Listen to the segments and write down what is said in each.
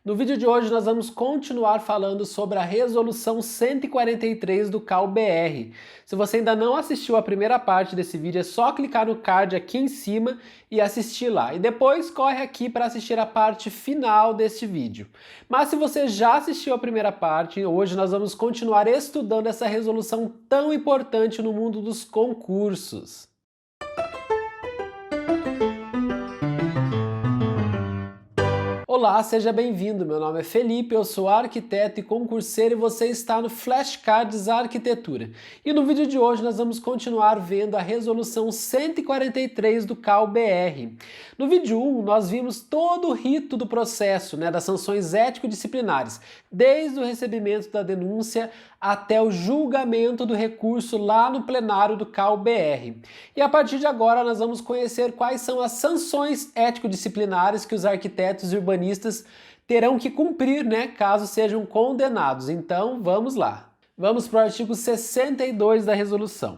No vídeo de hoje nós vamos continuar falando sobre a Resolução 143 do CAL-BR. Se você ainda não assistiu a primeira parte desse vídeo, é só clicar no card aqui em cima e assistir lá. E depois corre aqui para assistir a parte final deste vídeo. Mas se você já assistiu a primeira parte, hoje nós vamos continuar estudando essa resolução tão importante no mundo dos concursos. Olá, seja bem-vindo. Meu nome é Felipe, eu sou arquiteto e concurseiro e você está no Flashcards Arquitetura. E no vídeo de hoje nós vamos continuar vendo a Resolução 143 do CAL-BR. No vídeo 1 nós vimos todo o rito do processo, das sanções ético-disciplinares, desde o recebimento da denúncia até o julgamento do recurso lá no plenário do CAL-BR. E a partir de agora nós vamos conhecer quais são as sanções ético-disciplinares que os arquitetos e urbanistas terão que cumprir, caso sejam condenados. Então, vamos lá. Vamos para o artigo 62 da resolução.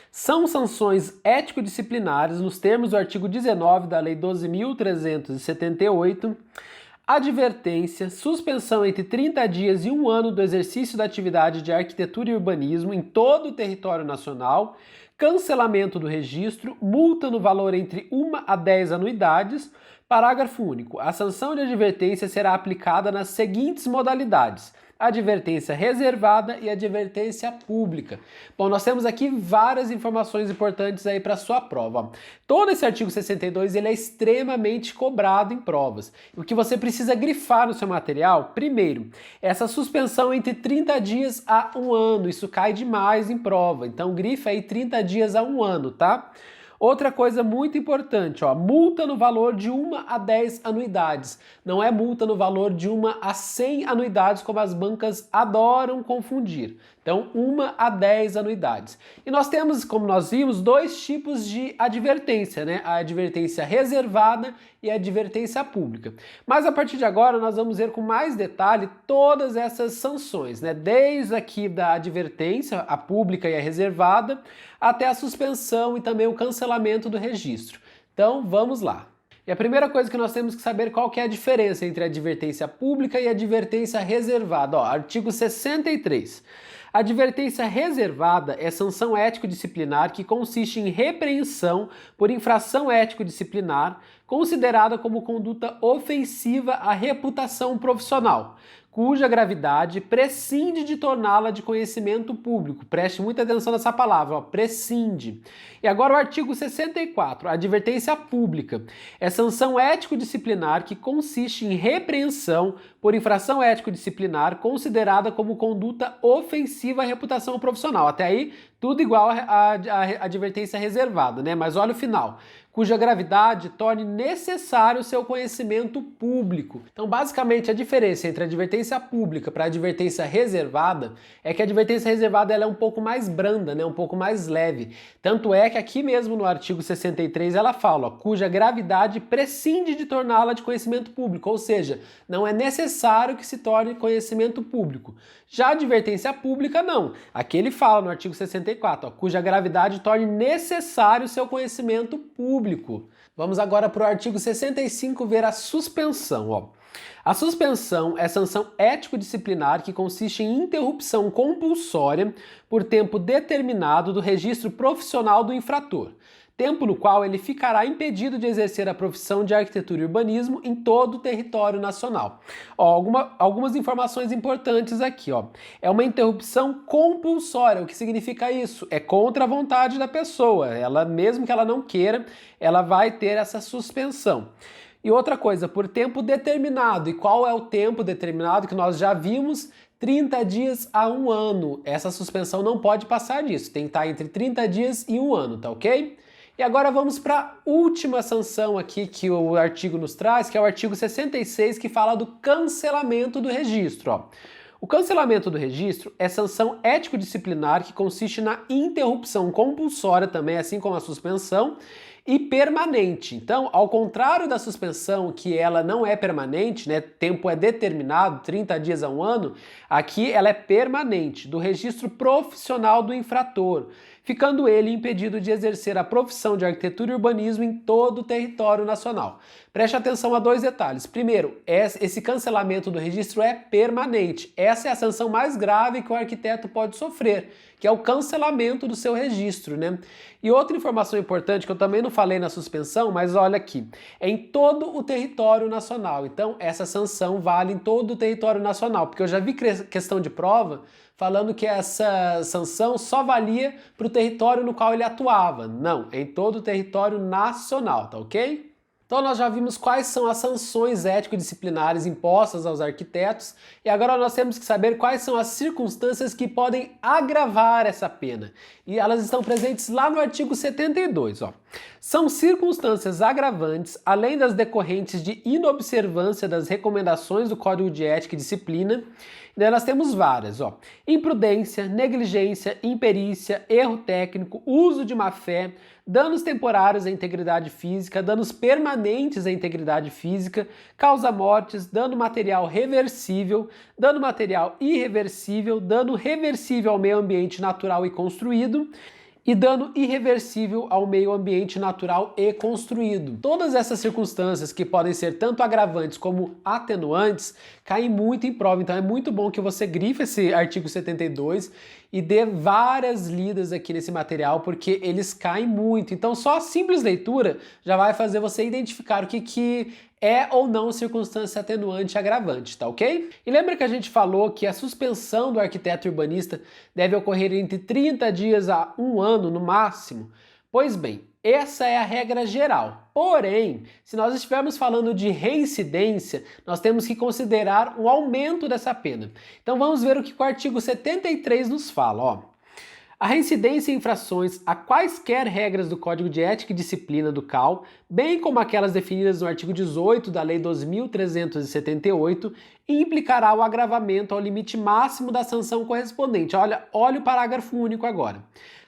São sanções ético-disciplinares, nos termos do artigo 19 da Lei 12.378, advertência, suspensão entre 30 dias e 1 ano do exercício da atividade de arquitetura e urbanismo em todo o território nacional, cancelamento do registro, multa no valor entre 1 a 10 anuidades. Parágrafo único. A sanção de advertência será aplicada nas seguintes modalidades: advertência reservada e advertência pública. Bom, nós temos aqui várias informações importantes aí para sua prova. Todo esse artigo 62 ele é extremamente cobrado em provas. O que você precisa grifar no seu material, primeiro, essa suspensão entre 30 dias a 1 ano. Isso cai demais em prova, então grifa aí 30 dias a 1 ano, tá? Outra coisa muito importante, multa no valor de 1 a 10 anuidades. Não é multa no valor de 1 a 100 anuidades, como as bancas adoram confundir. Então, 1 a 10 anuidades. E nós temos, como nós vimos, dois tipos de advertência, A advertência reservada e a advertência pública. Mas a partir de agora nós vamos ver com mais detalhe todas essas sanções, Desde aqui da advertência, a pública e a reservada, até a suspensão e também o cancelamento do registro. Então, vamos lá. E a primeira coisa que nós temos que saber qual que é a diferença entre a advertência pública e a advertência reservada. Artigo 63. A advertência reservada é sanção ético-disciplinar que consiste em repreensão por infração ético-disciplinar considerada como conduta ofensiva à reputação profissional, cuja gravidade prescinde de torná-la de conhecimento público. Preste muita atenção nessa palavra, prescinde. E agora o artigo 64, a advertência pública. É sanção ético-disciplinar que consiste em repreensão por infração ético-disciplinar considerada como conduta ofensiva à reputação profissional. Até aí, tudo igual à advertência reservada, Mas olha o final. Cuja gravidade torne necessário o seu conhecimento público. Então, basicamente, a diferença entre a advertência pública para a advertência reservada é que a advertência reservada ela é um pouco mais branda, um pouco mais leve. Tanto é que aqui mesmo no artigo 63 ela fala, cuja gravidade prescinde de torná-la de conhecimento público, ou seja, não é necessário que se torne conhecimento público. Já a advertência pública, não. Aqui ele fala no artigo 64, cuja gravidade torne necessário o seu conhecimento público. Vamos agora para o artigo 65 ver a suspensão. A suspensão é sanção ético-disciplinar que consiste em interrupção compulsória por tempo determinado do registro profissional do infrator, tempo no qual ele ficará impedido de exercer a profissão de arquitetura e urbanismo em todo o território nacional. Algumas informações importantes aqui. É uma interrupção compulsória. O que significa isso? É contra a vontade da pessoa. Ela, mesmo que ela não queira, ela vai ter essa suspensão. E outra coisa, por tempo determinado. E qual é o tempo determinado que nós já vimos? 30 dias a 1 ano. Essa suspensão não pode passar disso. Tem que estar entre 30 dias e 1 ano, tá ok? E agora vamos para a última sanção aqui que o artigo nos traz, que é o artigo 66, que fala do cancelamento do registro. O cancelamento do registro é sanção ético-disciplinar que consiste na interrupção compulsória também, assim como a suspensão, e permanente. Então, ao contrário da suspensão, que ela não é permanente, tempo é determinado, 30 dias a 1 ano, aqui ela é permanente, do registro profissional do infrator, ficando ele impedido de exercer a profissão de arquitetura e urbanismo em todo o território nacional. Preste atenção a dois detalhes. Primeiro, esse cancelamento do registro é permanente. Essa é a sanção mais grave que o arquiteto pode sofrer, que é o cancelamento do seu registro, né? E outra informação importante que eu também não falei na suspensão, mas olha aqui, é em todo o território nacional. Então, essa sanção vale em todo o território nacional, porque eu já vi questão de prova falando que essa sanção só valia para o território no qual ele atuava. Não, é em todo o território nacional, tá ok? Então nós já vimos quais são as sanções ético-disciplinares impostas aos arquitetos e agora nós temos que saber quais são as circunstâncias que podem agravar essa pena. E elas estão presentes lá no artigo 72, ó. São circunstâncias agravantes, além das decorrentes de inobservância das recomendações do Código de Ética e Disciplina. E daí nós temos várias, ó. Imprudência, negligência, imperícia, erro técnico, uso de má-fé, danos temporários à integridade física, danos permanentes à integridade física, causa-mortes, dano material reversível, dano material irreversível, dano reversível ao meio ambiente natural e construído, e dano irreversível ao meio ambiente natural e construído. Todas essas circunstâncias, que podem ser tanto agravantes como atenuantes, caem muito em prova, então é muito bom que você grife esse artigo 72 e dê várias lidas aqui nesse material, porque eles caem muito. Então só a simples leitura já vai fazer você identificar o que é ou não circunstância atenuante e agravante, tá ok? E lembra que a gente falou que a suspensão do arquiteto urbanista deve ocorrer entre 30 dias a 1 ano no máximo? Pois bem, essa é a regra geral. Porém, se nós estivermos falando de reincidência, nós temos que considerar um aumento dessa pena. Então vamos ver o que o artigo 73 nos fala, ó. A reincidência em infrações a quaisquer regras do Código de Ética e Disciplina do CAL, bem como aquelas definidas no artigo 18 da Lei 2.378, implicará o agravamento ao limite máximo da sanção correspondente. Olha o parágrafo único agora.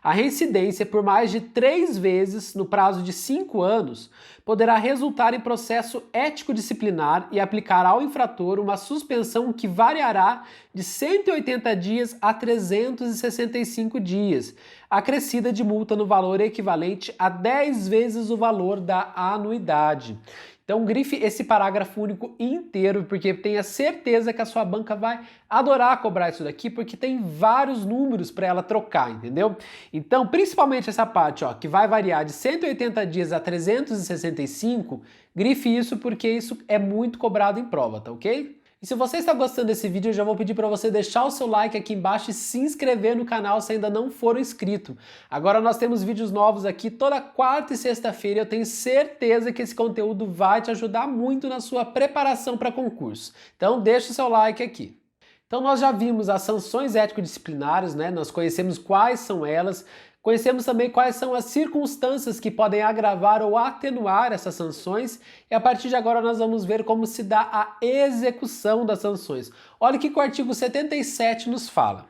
A reincidência por mais de 3 vezes no prazo de 5 anos poderá resultar em processo ético-disciplinar e aplicar ao infrator uma suspensão que variará de 180 dias a 365 dias, acrescida de multa no valor equivalente a 10 vezes o valor da anuidade. Então grife esse parágrafo único inteiro, porque tenha certeza que a sua banca vai adorar cobrar isso daqui, porque tem vários números para ela trocar, entendeu? Então, principalmente essa parte, ó, que vai variar de 180 dias a 365, grife isso porque isso é muito cobrado em prova, tá ok? E se você está gostando desse vídeo, eu já vou pedir para você deixar o seu like aqui embaixo e se inscrever no canal se ainda não for inscrito. Agora nós temos vídeos novos aqui toda quarta e sexta-feira e eu tenho certeza que esse conteúdo vai te ajudar muito na sua preparação para concurso. Então deixa o seu like aqui. Então nós já vimos as sanções ético-disciplinares, né? Nós conhecemos quais são elas. Conhecemos também quais são as circunstâncias que podem agravar ou atenuar essas sanções e a partir de agora nós vamos ver como se dá a execução das sanções. Olha o que o artigo 77 nos fala.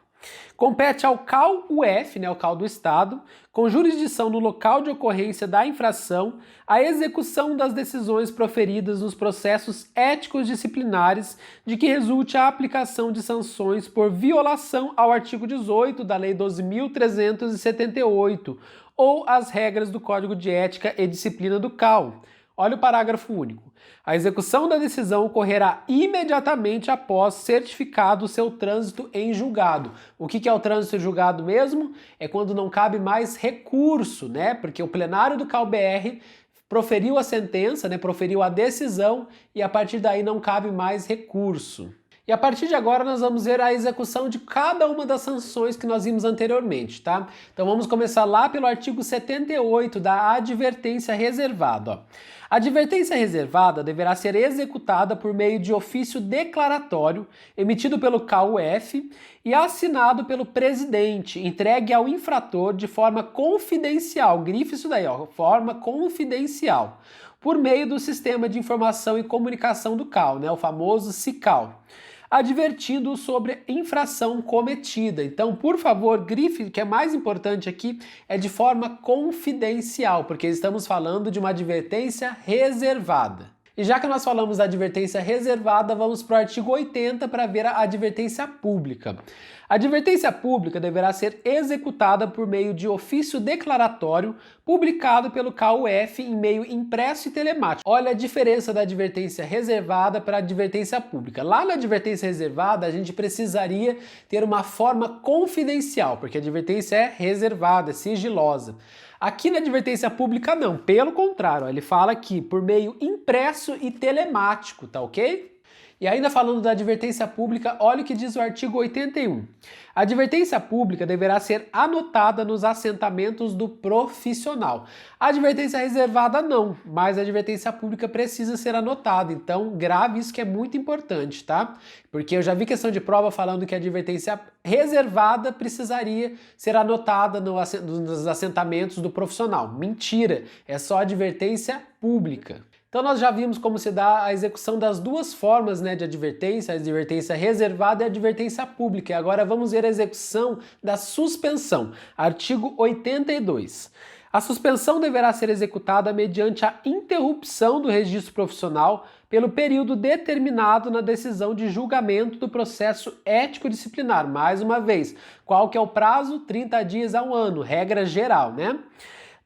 Compete ao CAU-UF, né, o CAU do Estado, com jurisdição no local de ocorrência da infração, a execução das decisões proferidas nos processos éticos disciplinares de que resulte a aplicação de sanções por violação ao artigo 18 da Lei 12.378 ou as regras do Código de Ética e Disciplina do CAU. Olha o parágrafo único. A execução da decisão ocorrerá imediatamente após certificado o seu trânsito em julgado. O que é o trânsito em julgado mesmo? É quando não cabe mais recurso, né? Porque o plenário do CAU-BR proferiu a sentença, né? Proferiu a decisão e a partir daí não cabe mais recurso. E a partir de agora nós vamos ver a execução de cada uma das sanções que nós vimos anteriormente, tá? Então vamos começar lá pelo artigo 78 da advertência reservada, ó. A advertência reservada deverá ser executada por meio de ofício declaratório emitido pelo CAU-UF e assinado pelo presidente, entregue ao infrator de forma confidencial, grife isso daí, ó, forma confidencial, por meio do Sistema de Informação e Comunicação do CAU, né, o famoso SICAL, advertindo-o sobre infração cometida. Então, por favor, grife, o que é mais importante aqui é de forma confidencial, porque estamos falando de uma advertência reservada. E já que nós falamos da advertência reservada, vamos para o artigo 80 para ver a advertência pública. A advertência pública deverá ser executada por meio de ofício declaratório publicado pelo CAUF em meio impresso e telemático. Olha a diferença da advertência reservada para a advertência pública. Lá na advertência reservada, a gente precisaria ter uma forma confidencial, porque a advertência é reservada, é sigilosa. Aqui na advertência pública não, pelo contrário, ele fala aqui por meio impresso e telemático, tá ok? E ainda falando da advertência pública, olha o que diz o artigo 81. A advertência pública deverá ser anotada nos assentamentos do profissional. A advertência reservada não, mas a advertência pública precisa ser anotada. Então, grave isso que é muito importante, tá? Porque eu já vi questão de prova falando que a advertência reservada precisaria ser anotada nos assentamentos do profissional. Mentira, é só advertência pública. Então nós já vimos como se dá a execução das duas formas, né, de advertência, a advertência reservada e a advertência pública. E agora vamos ver a execução da suspensão. Artigo 82. A suspensão deverá ser executada mediante a interrupção do registro profissional pelo período determinado na decisão de julgamento do processo ético-disciplinar. Mais uma vez, qual que é o prazo? 30 dias a 1 ano, regra geral, né?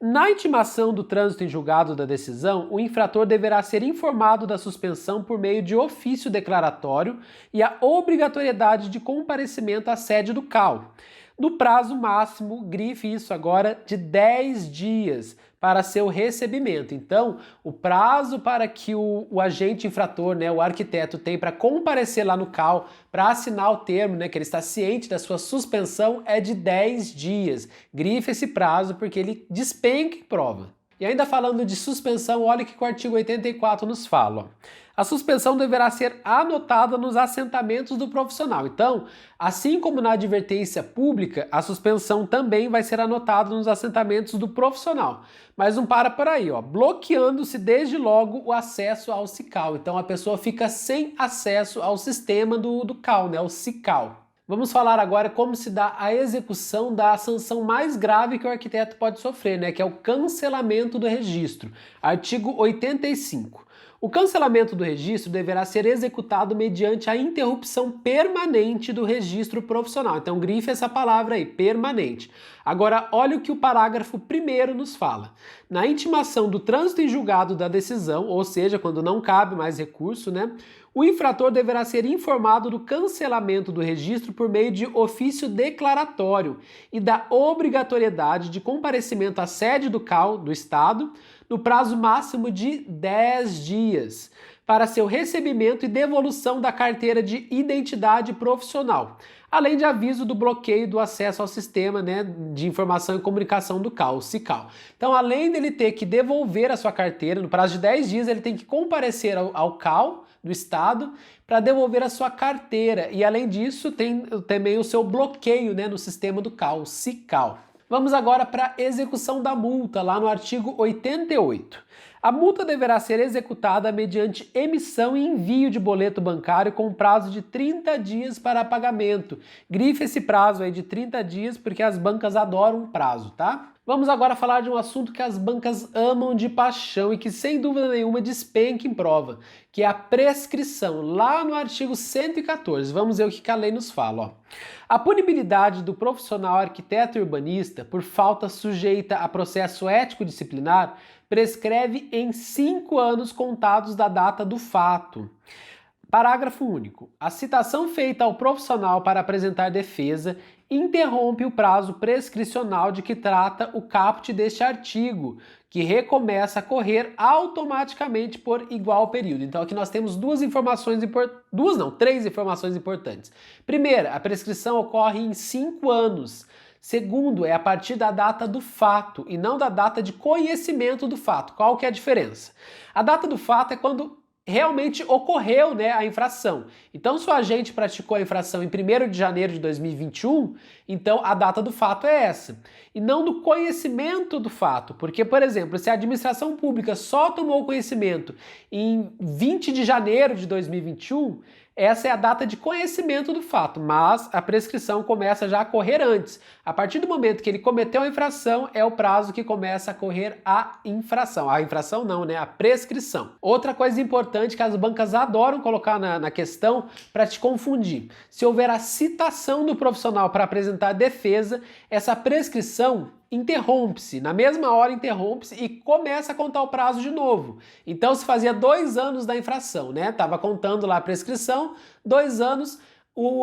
Na intimação do trânsito em julgado da decisão, o infrator deverá ser informado da suspensão por meio de ofício declaratório e a obrigatoriedade de comparecimento à sede do CAU. No prazo máximo, grife isso agora, de 10 dias para seu recebimento. Então, o prazo para que o agente infrator, né, o arquiteto, tem para comparecer lá no CAU, para assinar o termo, né, que ele está ciente da sua suspensão, é de 10 dias. Grife esse prazo porque ele despenca em prova. E ainda falando de suspensão, olha o que o artigo 84 nos fala. A suspensão deverá ser anotada nos assentamentos do profissional. Então, assim como na advertência pública, a suspensão também vai ser anotada nos assentamentos do profissional. Mas não para por aí, ó, bloqueando-se desde logo o acesso ao SICAL. Então a pessoa fica sem acesso ao sistema do CAU, né, o SICAL. Vamos falar agora como se dá a execução da sanção mais grave que o arquiteto pode sofrer, né, que é o cancelamento do registro. Artigo 85. O cancelamento do registro deverá ser executado mediante a interrupção permanente do registro profissional. Então grife essa palavra aí, permanente. Agora olha o que o parágrafo 1º nos fala. Na intimação do trânsito em julgado da decisão, ou seja, quando não cabe mais recurso, né, o infrator deverá ser informado do cancelamento do registro por meio de ofício declaratório e da obrigatoriedade de comparecimento à sede do CAU do Estado no prazo máximo de 10 dias para seu recebimento e devolução da carteira de identidade profissional, além de aviso do bloqueio do acesso ao sistema, né, de informação e comunicação do CAU, o SICAL. Então, além dele ter que devolver a sua carteira, no prazo de 10 dias, ele tem que comparecer ao CAU do Estado para devolver a sua carteira. E, além disso, tem também o seu bloqueio, né, no sistema do CAU, o SICAL. Vamos agora para a execução da multa, lá no artigo 88. A multa deverá ser executada mediante emissão e envio de boleto bancário com prazo de 30 dias para pagamento. Grife esse prazo aí de 30 dias porque as bancas adoram prazo, tá? Vamos agora falar de um assunto que as bancas amam de paixão e que sem dúvida nenhuma despenca em prova, que é a prescrição, lá no artigo 114. Vamos ver o que a lei nos fala, ó. A punibilidade do profissional arquiteto e urbanista por falta sujeita a processo ético-disciplinar prescreve em 5 anos contados da data do fato. Parágrafo único. A citação feita ao profissional para apresentar defesa interrompe o prazo prescricional de que trata o caput deste artigo, que recomeça a correr automaticamente por igual período. Então aqui nós temos três informações importantes. Primeira, a prescrição ocorre em 5 anos. Segundo, é a partir da data do fato e não da data de conhecimento do fato. Qual que é a diferença? A data do fato é quando realmente ocorreu, né, a infração. Então, se o agente praticou a infração em 1º de janeiro de 2021, então a data do fato é essa. E não do conhecimento do fato. Porque, por exemplo, se a administração pública só tomou conhecimento em 20 de janeiro de 2021, essa é a data de conhecimento do fato, mas a prescrição começa já a correr antes. A partir do momento que ele cometeu a infração, é o prazo que começa a correr a infração. A infração não, né? A prescrição. Outra coisa importante que as bancas adoram colocar na questão para te confundir. Se houver a citação do profissional para apresentar a defesa, essa prescrição interrompe-se, na mesma hora interrompe-se e começa a contar o prazo de novo. Então se fazia 2 anos da infração, né? Tava contando lá a prescrição, 2 anos,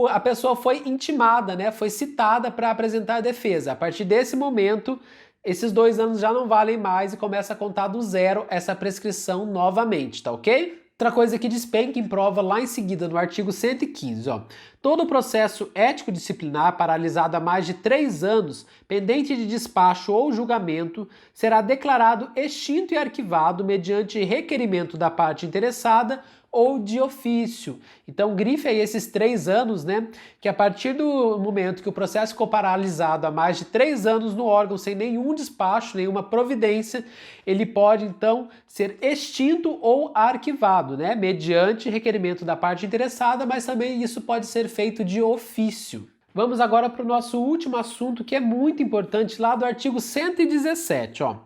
a pessoa foi intimada, né? Foi citada para apresentar a defesa. A partir desse momento, esses 2 anos já não valem mais e começa a contar do zero essa prescrição novamente, tá ok? Outra coisa que despenca em prova lá em seguida, no artigo 115, ó. Todo processo ético-disciplinar paralisado há mais de 3 anos, pendente de despacho ou julgamento, será declarado extinto e arquivado mediante requerimento da parte interessada ou de ofício. Então grife aí esses 3 anos, né? Que a partir do momento que o processo ficou paralisado há mais de 3 anos no órgão sem nenhum despacho, nenhuma providência, ele pode então ser extinto ou arquivado, né? Mediante requerimento da parte interessada, mas também isso pode ser feito de ofício. Vamos agora para o nosso último assunto, que é muito importante, lá do artigo 117, ó.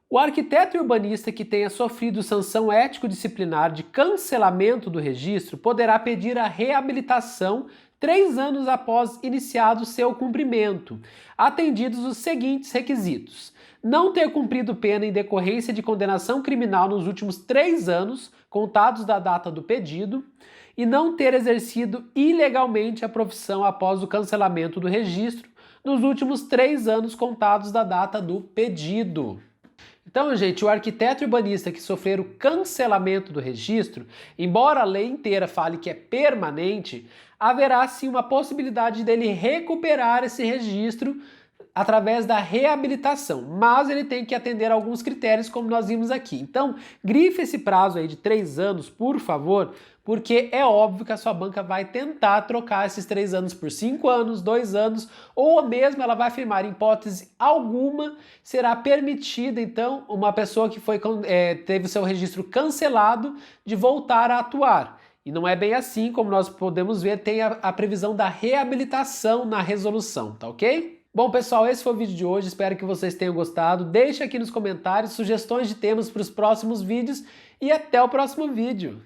O arquiteto e urbanista que tenha sofrido sanção ético-disciplinar de cancelamento do registro poderá pedir a reabilitação 3 anos após iniciado seu cumprimento, atendidos os seguintes requisitos: não ter cumprido pena em decorrência de condenação criminal nos últimos 3 anos, contados da data do pedido, e não ter exercido ilegalmente a profissão após o cancelamento do registro nos últimos 3 anos, contados da data do pedido. Então, gente, o arquiteto urbanista que sofrer o cancelamento do registro, embora a lei inteira fale que é permanente, haverá sim uma possibilidade dele recuperar esse registro através da reabilitação, mas ele tem que atender a alguns critérios, como nós vimos aqui. Então, grife esse prazo aí de 3 anos, por favor, porque é óbvio que a sua banca vai tentar trocar esses 3 anos por 5 anos, 2 anos, ou mesmo ela vai afirmar, em hipótese alguma, será permitida, então, uma pessoa que teve o seu registro cancelado de voltar a atuar. E não é bem assim, como nós podemos ver, tem a previsão da reabilitação na resolução, tá ok? Bom, pessoal, esse foi o vídeo de hoje, espero que vocês tenham gostado. Deixe aqui nos comentários sugestões de temas para os próximos vídeos e até o próximo vídeo.